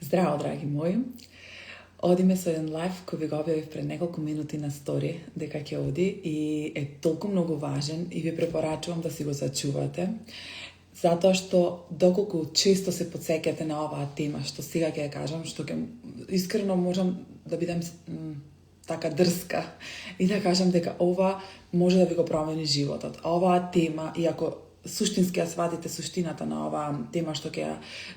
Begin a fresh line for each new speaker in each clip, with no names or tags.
Здраво, драги мои! Одиме со еден лайф кој ви го објавив пред неколку минути на стори дека ќе оди и е толку многу важен и ви препорачувам да си го зачувате, затоа што доколку често се потсеќате на оваа тема што сега ќе ја кажам, што ќе искрено можам да бидам така дрска и да кажам дека ова може да ви го промени животот. Оваа тема, иако суштински ја сватите суштината на оваа тема што ќе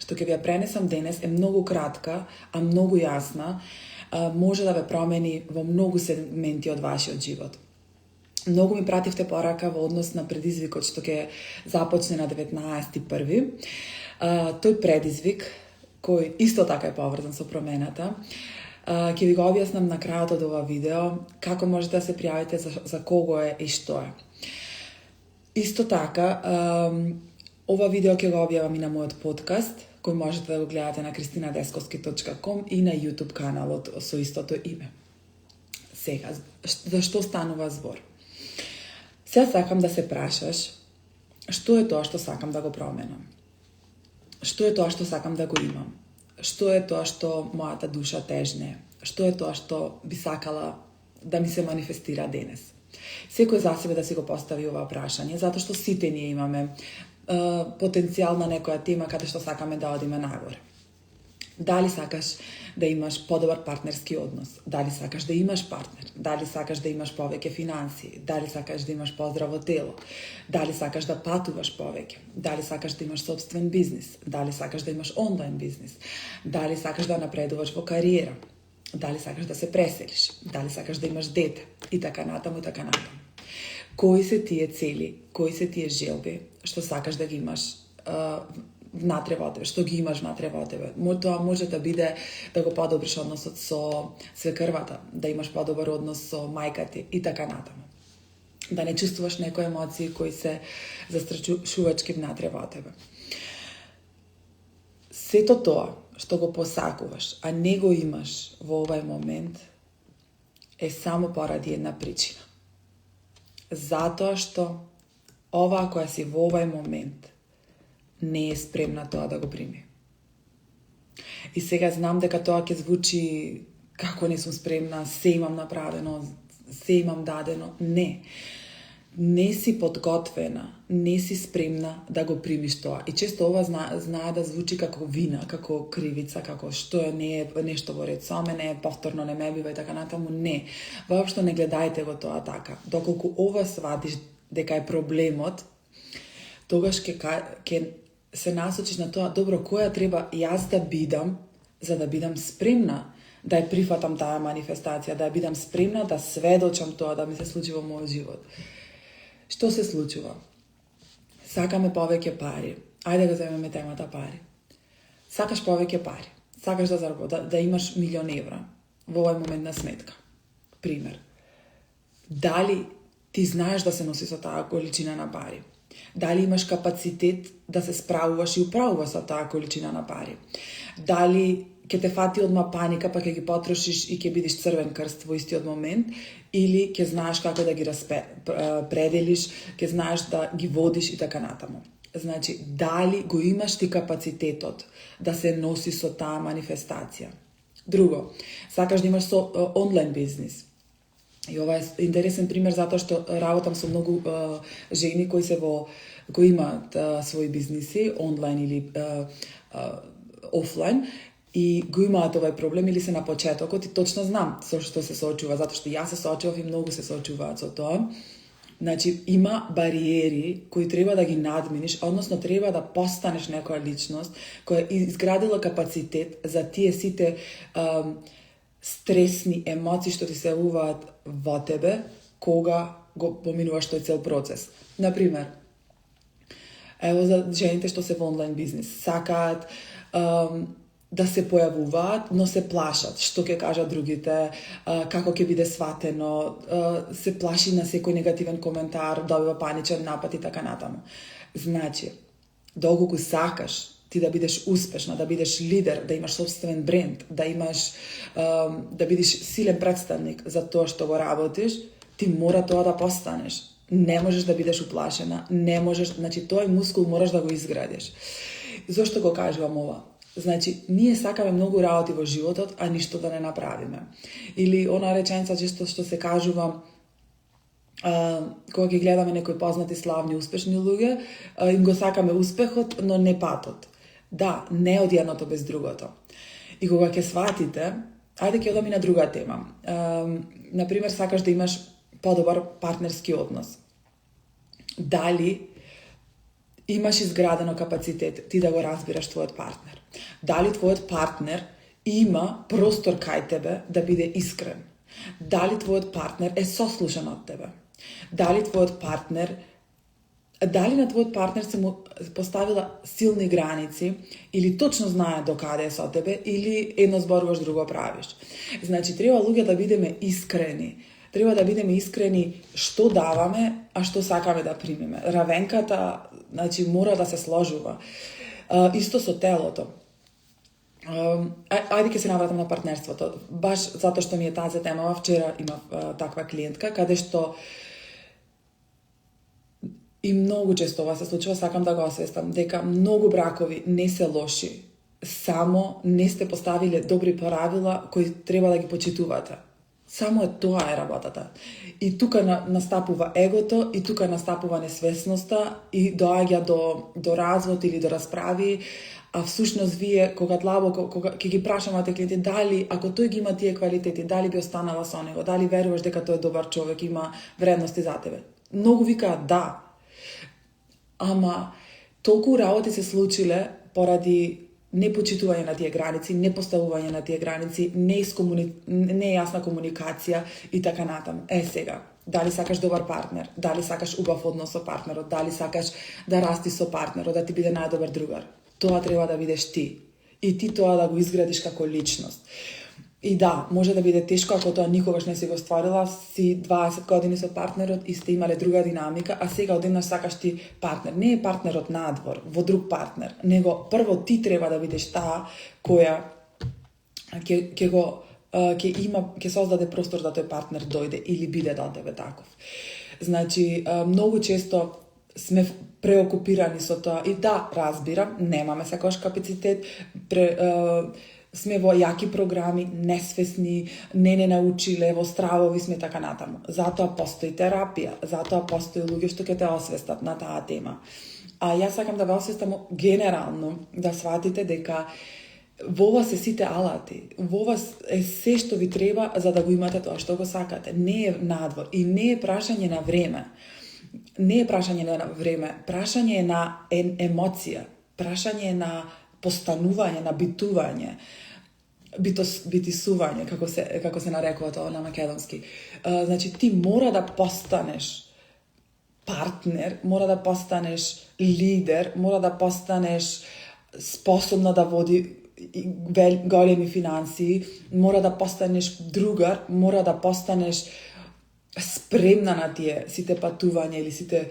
ви ја пренесам денес, е многу кратка, а многу јасна, може да ве промени во многу сегменти од вашиот живот. Многу ми пративте порака во однос на предизвикот што ќе започне на 19.1. Тој предизвик, кој исто така е поврзан со промената, ќе ви го објаснам на крајот од ова видео, како можете да се пријавите, за кого е и што е. Исто така, ова видео ќе го објавам и на мојот подкаст, кој можете да го гледате на kristinadeskovski.com и на YouTube каналот со истото име. Сега, за што станува збор? Сега сакам да се прашаш, што е тоа што сакам да го променам? Што е тоа што сакам да го имам? Што е тоа што мојата душа тежне? Што е тоа што би сакала да ми се манифестира денес? Секој за себе да си го постави ова прашање, затоа што сите ние имаме потенцијал на некоја тема каде што сакаме да одиме нагоре. Дали сакаш да имаш подобар партнерски однос? Дали сакаш да имаш партнер? Дали сакаш да имаш повеќе финансии? Дали сакаш да имаш поздраво тело? Дали сакаш да патуваш повеќе? Дали сакаш да имаш собствен бизнис? Дали сакаш да имаш онлайн бизнис? Дали сакаш да напредуваш во кариера? Дали сакаш да се преселиш? Дали сакаш да имаш дете? И така натаму, и така натаму. Кои се тие цели, кои се тие желби што сакаш да ги имаш внатре во тебе, што ги имаш внатре во тебе? Тоа може да биде да го подобриш односот со свекрвата, да имаш подобар однос со мајка ти и така натаму. Да не чувствуваш некои емоции кои се застрашувачки внатре во тебе. Сето тоа што го посакуваш, а не го имаш во овај момент, е само поради една причина. Затоа што оваа која си во овај момент не е спремна тоа да го прими. И сега знам дека тоа ќе звучи како не сум спремна, се имам направено, се имам дадено. Не си подготвена, не си спремна да го примиш тоа. И често ова знае да звучи како вина, како кривица, како што не е нешто во ред со мене, повторно не ме бива и така натаму. Не. Воопшто не гледајте го тоа така. Доколку ова сватиш дека е проблемот, тогаш ќе се насочиш на тоа, добро, која треба јас да бидам, за да бидам спремна да ја прифатам таа манифестација, да ја бидам спремна да сведочам тоа да ми се случи во мојот живот. Што се случува? Сакаме повеќе пари. Ајде да земеме темата пари. Сакаш повеќе пари. Сакаш да имаш 1.000.000 евра во овој момент на сметка. Пример. Дали ти знаеш да се носи со таа количина на пари? Дали имаш капацитет да се справуваш и управуваш со таа количина на пари? Дали ќе те фати одма паника, па ќе ги потрошиш и ќе бидеш црвен крст во истиот момент, или ќе знаеш како да ги пределиш, ќе знаеш да ги водиш и така натаму. Значи, дали го имаш ти капацитетот да се носи со таа манифестација? Друго, сакаш да имаш онлайн бизнис. И ова е интересен пример затоа што работам со многу жени кои имаат своји бизниси, онлайн или офлайн, и го имаат овај проблем или се на почетокот, и точно знам со што се соочува, затоа што јас се соочував и многу се соочуваат со тоа. Значи, има бариери кои треба да ги надминиш, односно треба да постанеш некоја личност која изградила капацитет за тие сите стресни емоции што ти се јавуваат во тебе кога го поминуваш тој цел процес. Например, ево за жените што се во онлайн бизнис, сакаат да се појавуваат, но се плашат што ќе кажат другите, како ќе биде сватено, се плаши на секој негативен коментар, добива паничен напад и така натаму. Значи, доколку сакаш ти да бидеш успешна, да бидеш лидер, да имаш собствен бренд, да бидеш силен представник за тоа што го работиш, ти мора тоа да постанеш. Не можеш да бидеш уплашена, значи тој мускул мораш да го изградиш. Зошто го кажувам ова? Значи, ние сакаме многу работи во животот, а ништо да не направиме. Или она реченица што се кажува, кога ги гледаме некои познати, славни, успешни луѓе, им го сакаме успехот, но не патот. Да, не од едното без другото. И кога ќе сватите, ајде ќе одам и на друга тема. Например, сакаш да имаш подобар партнерски однос. Дали имаш изградено капацитет ти да го разбираш твојот партнер? Дали твојот партнер има простор кај тебе да биде искрен? Дали твојот партнер е сослушан од тебе? Дали на твојот партнер се му поставила силни граници или точно знае до каде е со тебе или едно зборуваш, друго правиш? Значи, треба луѓе да бидеме искрени. Треба да бидеме искрени што даваме, а што сакаме да примиме. Равенката, значи, мора да се сложува. Исто со телото. Ајде ќе се навратам на партнерството. Баш затоа што ми е тази тема, вчера имав таква клиентка, каде што и многу често ова се случува, сакам да го освестам, дека многу бракови не се лоши, само не сте поставиле добри правила кои треба да ги почитувате. Само тоа е работата. И тука настапува егото, и тука настапува несвесноста, и доаѓа до развод или до расправи, а всушност вие, кога ќе ги прашавате клиенти, дали, ако тој ги има тие квалитети, дали би останала со него, дали веруваш дека тој е добар човек, има вредности за тебе? Многу викаат да. Ама, толку работи се случиле поради непочитување на тие граници, непоставување на тие граници, нејасна комуникација и така натаму. Сега, дали сакаш добар партнер, дали сакаш убав однос со партнерот, дали сакаш да расти со партнерот, да ти биде најдобар другар. Тоа треба да бидеш ти. И ти тоа да го изградиш како личност. И да, може да биде тешко ако тоа никогаш не си го стварила, си 20 години со партнерот и сте имале друга динамика, а сега одеднаш сакаш ти партнер. Не е партнерот надвор, во друг партнер, него прво ти треба да бидеш таа која ќе создаде простор да тој партнер дојде или биде да тебе таков. Значи, многу често сме преокупирани со тоа и да, разбирам, немаме секојаш капацитет, сме во јаки програми, несвесни, не научиле, во стравови сме така натаму. Затоа постои терапија, затоа постои луѓе што ќе те освестат на таа тема. А јас сакам да ве освестам генерално, да сватите дека во вас се сите алати, во вас е се што ви треба за да го имате тоа што го сакате. Не е надвор и не е прашање на време. Не е прашање на време, прашање е на емоција, прашање е на постанување, на битување, битисување, како се нарекува тоа на македонски. Значи, ти мора да постанеш партнер, мора да постанеш лидер, мора да постанеш способна да води големи финансии, мора да постанеш другар, мора да постанеш спремна на тие сите патувања или сите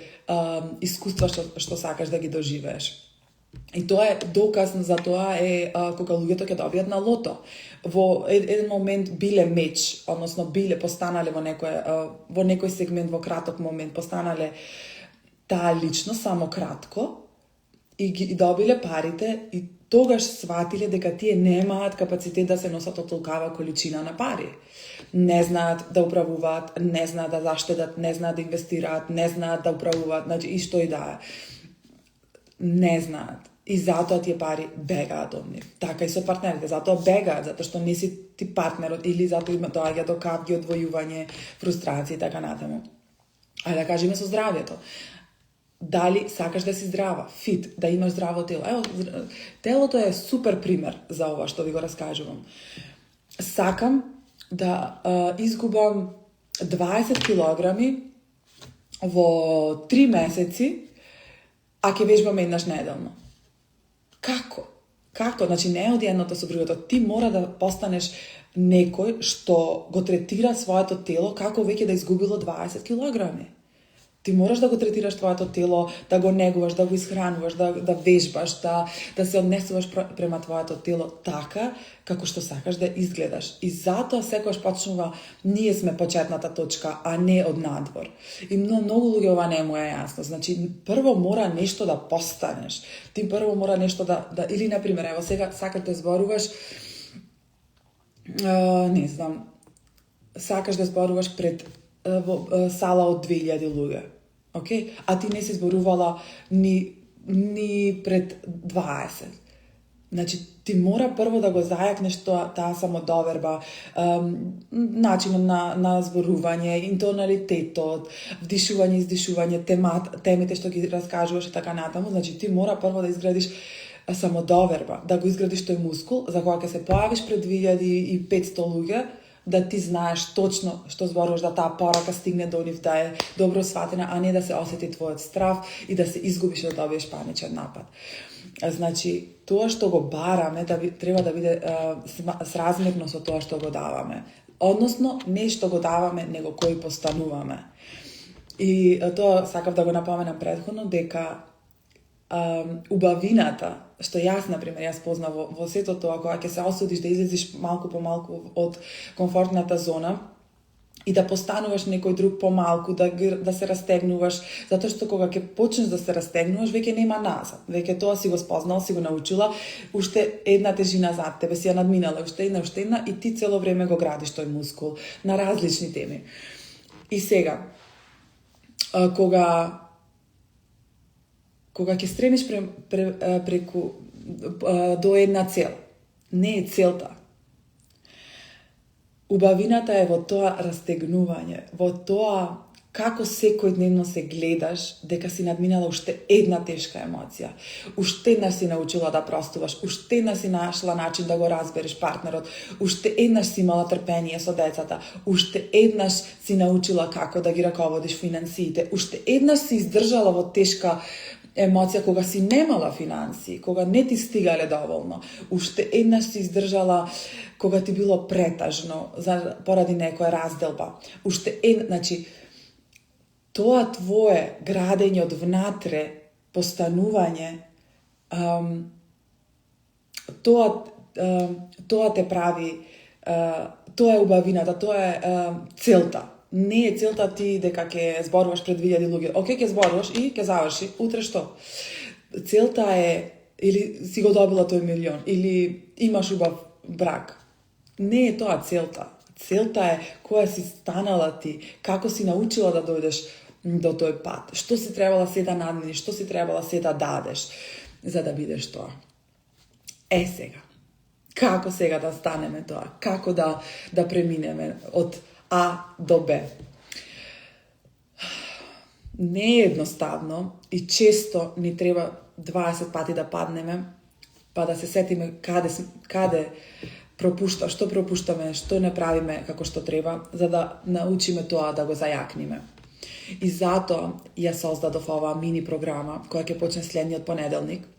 искуства што сакаш да ги доживееш. И тоа е доказ за тоа е кога луѓето ќе добијат на лото. Во еден момент биле меч, односно биле постанале во некој сегмент, во краток момент постанале таа личност само кратко и ги добиле парите и тогаш сватиле дека тие немаат капацитет да се носат од толкава количина на пари. Не знаат да управуваат, не знаат да заштедат, не знаат да инвестираат, не знаат да управуваат, значи и што и да е. Не знаат. И затоа тие пари бегаат од нив. Така и со партнерите, затоа бегаат, затоа што не си ти партнерот или затоа има доаѓа до капки, одвојување, фрустрација и така натаму. Ајде да кажеме со здравјето. Дали сакаш да си здрава, фит, да имаш здраво тело? Ево, телото е супер пример за ова што ви го раскажувам. Сакам да изгубам 20 килограми во 3 месеци, а ќе вежбам еднаш неделно. Како? Значи не е од едното со другото. Ти мора да постанеш некој што го третира своето тело како веќе да изгубило 20 килограми. Ти мораш да го третираш твоето тело, да го негуваш, да го исхрануваш, да вежбаш, да се однесуваш према твоето тело така, како што сакаш да изгледаш. И затоа секогаш почнува, ние сме почетната точка, а не од надвор. И многу луѓе ова не му е јасно. Значи, прво мора нешто да постанеш. Ти прво мора нешто или, например, ево сега сакаш да зборуваш, не знам, сакаш да зборуваш пред во сала од 2000 луѓе. Okay? А ти не си зборувала ни пред 20. Значи, ти мора прво да го зајакнеш таа самодоверба, начинот на зборување, интоналитетот, вдишување, издишување, темите што ги раскажуваш и така натаму. Значи, ти мора прво да изградиш самодоверба, да го изградиш тој мускул, за кога ќе се појавиш пред 2500 луѓе, да ти знаеш точно што зборуваш, да таа порака стигне до нив, да е добро сватена, а не да се осети твојот страв и да се изгубиш и да добиеш паничен напад. Значи, тоа што го бараме треба да биде сразмерно со тоа што го даваме. Односно, не што го даваме, него кој постануваме. И тоа сакав да го напоменам претходно, дека убавината, што јас познав во сето тоа, кога ќе се осудиш да излезиш малку по малку од комфортната зона и да постануваш некој друг помалку, да се растегнуваш, затоа што кога ќе почнеш да се растегнуваш, веќе нема назад. Веќе тоа си го спознал, си го научила, уште една тежина зад тебе си ја надминала, уште една и ти цело време го градиш тој мускул на различни теми. И сега, кога ќе стремиш преку до една цел, не е целта. Убавината е во тоа растегнување, во тоа како секојдневно се гледаш дека си надминала уште една тешка емоција, уште еднаш си научила да простуваш, уште еднаш си нашла начин да го разбереш партнерот, уште еднаш си имала трпение со децата, уште еднаш си научила како да ги раководиш финансиите, уште еднаш си издржала во тешка емоција кога си немала финансии, кога не ти стигале доволно, уште еднаш си издржала кога ти било претажно поради некоја разделба, значи, тоа твое градење од внатре, постанување, тоа те прави, тоа е убавината, тоа е целта. Не е целта ти дека ќе зборуваш пред 2000 луѓе. Океј, ќе зборуваш и ќе заврши. Утре што? Целта е или си го добила тој милион, или имаш убав брак. Не е тоа целта. Целта е која си станала ти, како си научила да дојдеш до тој пат, што си требала се да надминиш, што си требала се да дадеш за да бидеш тоа. Сега. Како сега да станеме тоа? Како да преминеме од А до Б? Не е едноставно и често ни треба 20 пати да паднеме, па да се сетиме каде што пропуштаме, што не правиме како што треба, за да научиме тоа да го зајакниме. И затоа ја создадов оваа мини програма, која ќе почне следниот понеделник,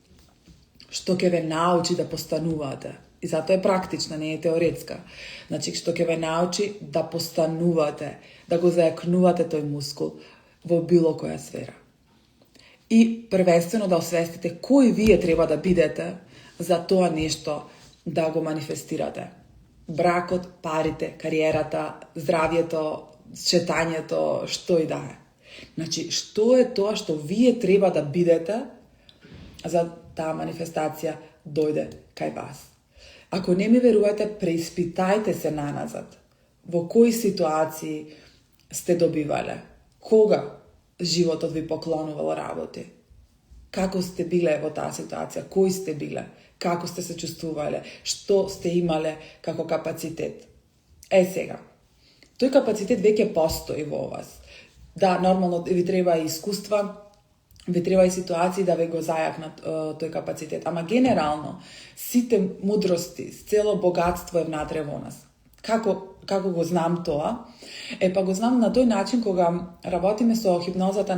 што ќе ве научи да постанувате. И затоа е практична, не е теоретска. Значи, што ќе ве научи да постанувате, да го зајакнувате тој мускул во било која сфера. И првенствено да освестите кој вие треба да бидете за тоа нешто да го манифестирате. Бракот, парите, кариерата, здравјето, читањето, што и да е. Значи, што е тоа што вие треба да бидете за таа манифестација дојде кај вас. Ако не ми верувате, преиспитајте се наназад. Во кои ситуации сте добивале? Кога животот ви поклонувал работи? Како сте биле во таа ситуација? Кои сте биле? Како сте се чувствувале? Што сте имале како капацитет? Сега. Тој капацитет веќе постои во вас. Да, нормално ви треба и искуства, ви треба и ситуации да ве го зајакнат тој капацитет. Ама генерално, сите мудрости, цело богатство е внатре во нас. Како го знам тоа? Па го знам на тој начин кога работиме со хипнозата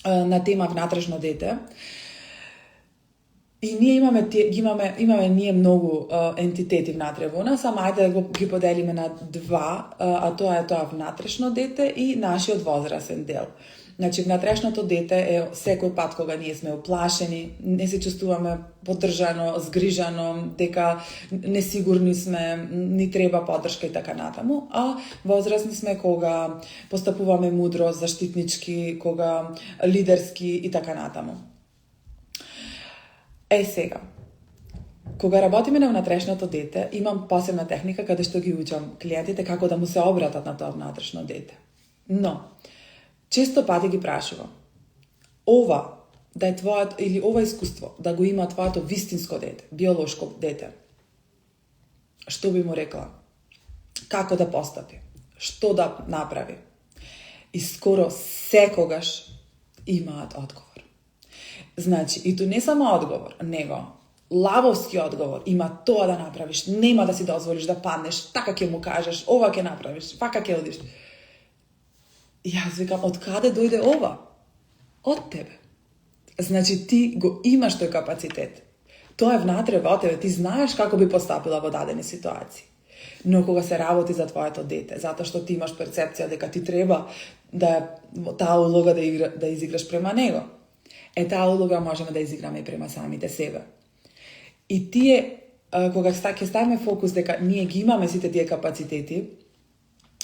на тема внатрешно дете. И ние имаме ние многу ентитети внатре во нас, ама ајде да ги поделиме на два, а тоа е внатрешно дете и нашиот возрасен дел. Значи, внатрешното дете е секој пат кога ние сме уплашени, не се чувствуваме поддржано, згрижано, дека несигурни сме, ни треба поддршка и така натаму, а возрасни сме кога постапуваме мудро, заштитнички, кога лидерски и така натаму. Сега, кога работиме на внатрешното дете, имам посебна техника каде што ги учам клиентите како да му се обратат на тоа внатрешно дете. Но, често пати ги прашувам, ова да е твоето, или ова искуство, да го има твоето вистинско дете, биолошко дете, што би му рекла? Како да постапи? Што да направи? И скоро секогаш имаат одговор. Значи, и ту не само одговор, него лавовски одговор, има тоа да направиш, нема да си дозволиш да паднеш, така ќе му кажеш, ова ќе направиш, вака ќе одиш. И јас викам, од каде дојде ова? Од тебе. Значи, ти го имаш тој капацитет. Тоа е внатре во тебе, ти знаеш како би постапила во дадени ситуации. Но кога се работи за твоето дете, затоа што ти имаш перцепција дека ти треба да таа улога да изиграш према него, таа улога можеме да изиграме и према самите себе. И тие, кога ќе ставиме фокус дека ние ги имаме сите тие капацитети,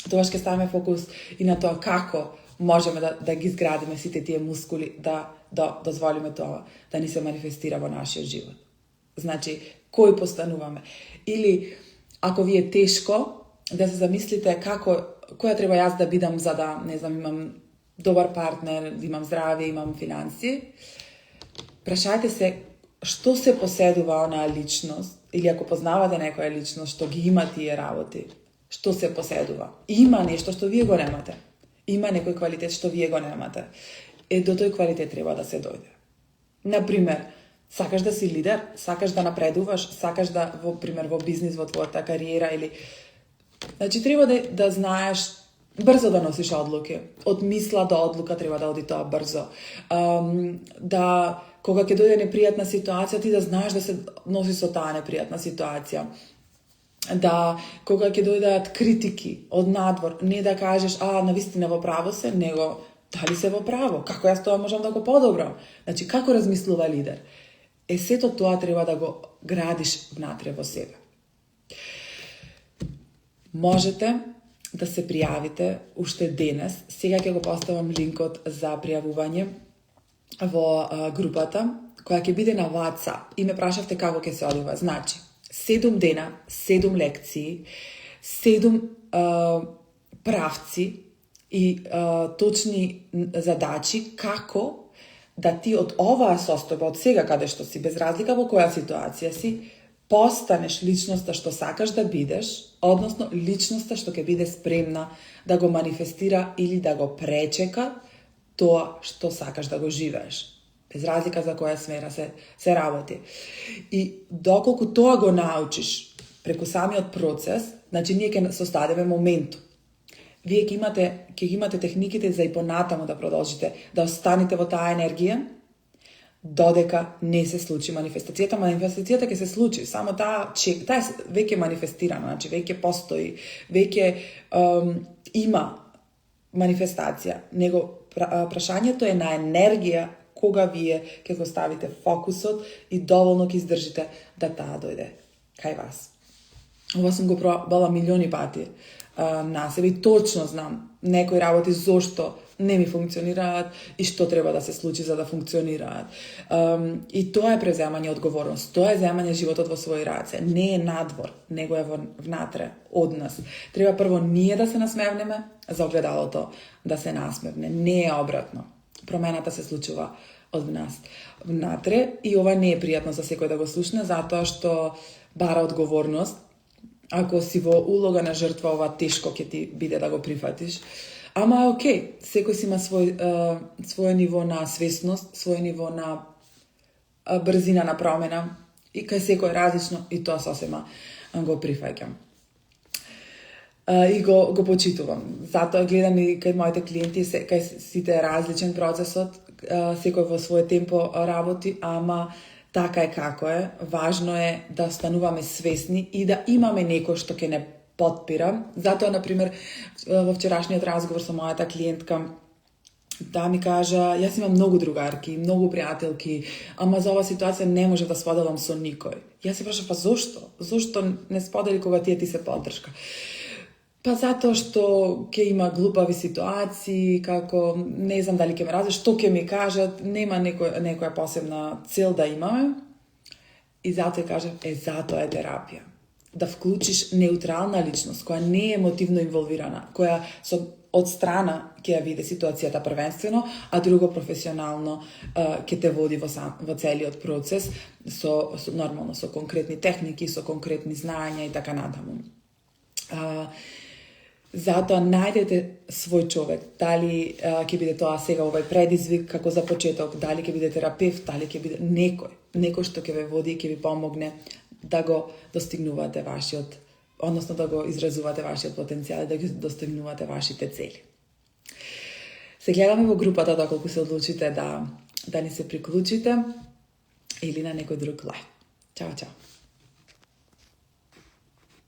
тогаш ќе ставиме фокус и на тоа како можеме да ги изградиме сите тие мускули, да дозволиме тоа да ни се манифестира во нашиот живот. Значи, кој постануваме? Или, ако ви е тешко, да се замислите која треба јас да бидам за да, не знам, имам добар партнер, имам здравје, имам финанси, прашајте се што се поседува онаа личност, или ако познавате некоја личност што ги има тие работи, што се поседува. Има нешто што вие го немате. Има некој квалитет што вие го немате. До тој квалитет треба да се дојде. Например, сакаш да си лидер, сакаш да напредуваш, сакаш да, во бизнис, во твојата кариера, или... Значи, треба да знаеш брзо да носиш одлуки. Од мисла до одлука треба да оди тоа брзо. Да, кога ќе дојде непријатна ситуација, ти да знаеш да се носиш со таа непријатна ситуација. Да, кога ќе дојдат критики од надвор, не да кажеш, навистина во право се, него, дали се во право? Како јас тоа можам да го подобрам? Значи, како размислува лидер? Сето тоа треба да го градиш внатре во себе. Можете да се пријавите уште денес. Сега ќе го поставам линкот за пријавување во групата, која ќе биде на WhatsApp. И ме прашавте како ќе се одива. Значи, 7 дена, 7 лекции, 7 правци и точни задачи како да ти од оваа состојба, од сега каде што си, без разлика во која ситуација си, постанеш личноста што сакаш да бидеш, односно личноста што ќе биде спремна да го манифестира или да го пречека тоа што сакаш да го живееш. Без разлика за која смера се работи. И доколку тоа го научиш преку самиот процес, значи ние ќе создадеме моментум. Вие ќе имате техниките за и понатаму да продолжите, да останете во таа енергија, додека не се случи манифестацијата. Манифестацијата ќе се случи, само таа е веќе манифестирана, значи веќе постои, веќе има манифестација. Него прашањето е на енергија кога вие ќе го ставите фокусот и доволно ќе издржите да таа дојде кај вас. Ова сум го пробала милиони пати на себе и точно знам некои работи зошто не ми функционираат и што треба да се случи за да функционираат. И тоа е преземање одговорност, тоа е земање животот во своји раце. Не е надвор, него е внатре, од нас. Треба прво ние да се насмевнеме, за огледалото да се насмевне. Не е обратно. Промената се случува од нас внатре и ова не е пријатно за секој да го слушне, затоа што бара одговорност. Ако си во улога на жртва, ова тешко ќе ти биде да го прифатиш. Ама е окей, секој си има свој ниво на свесност, свој ниво на брзина на промена и кај секој различно и тоа сосема го прифаќам. И го почитувам. Затоа гледам и кај моите клиенти, кај сите различен процесот, секој во свој темпо работи, ама така е како е, важно е да стануваме свесни и да имаме некој што ќе не потпира. Затоа, например, во вчерашниот разговор со мојата клиентка, да ми кажа, јас имам многу другарки, многу пријателки, ама за оваа ситуација не може да споделам со никој. Јас се прашав, па зошто? Зошто не сподели кога ти се поддршка? Па затоа што ќе има глупави ситуации, како не знам дали ќе ме разберат, што ќе ми кажат, нема некоја посебна цел да имаме. И затоа кажам, затоа е терапија. Да вклучиш неутрална личност, која не е емотивно инволвирана, која од страна ќе ја види ситуацијата првенствено, а друго професионално ќе те води во целиот процес, нормално со конкретни техники, со конкретни знаења и така натаму. Затоа најдете свој човек, дали ќе биде тоа сега овој предизвик како за почеток, дали ќе биде терапевт, дали ќе биде некој што ќе ве води и ќе ви помогне да го достигнувате вашиот, односно да го изразувате вашиот потенцијал и да ги достигнувате вашите цели. Се гледаме во групата доколку се одлучите да ни се приклучите или на некој друг лайв. Чао, чао!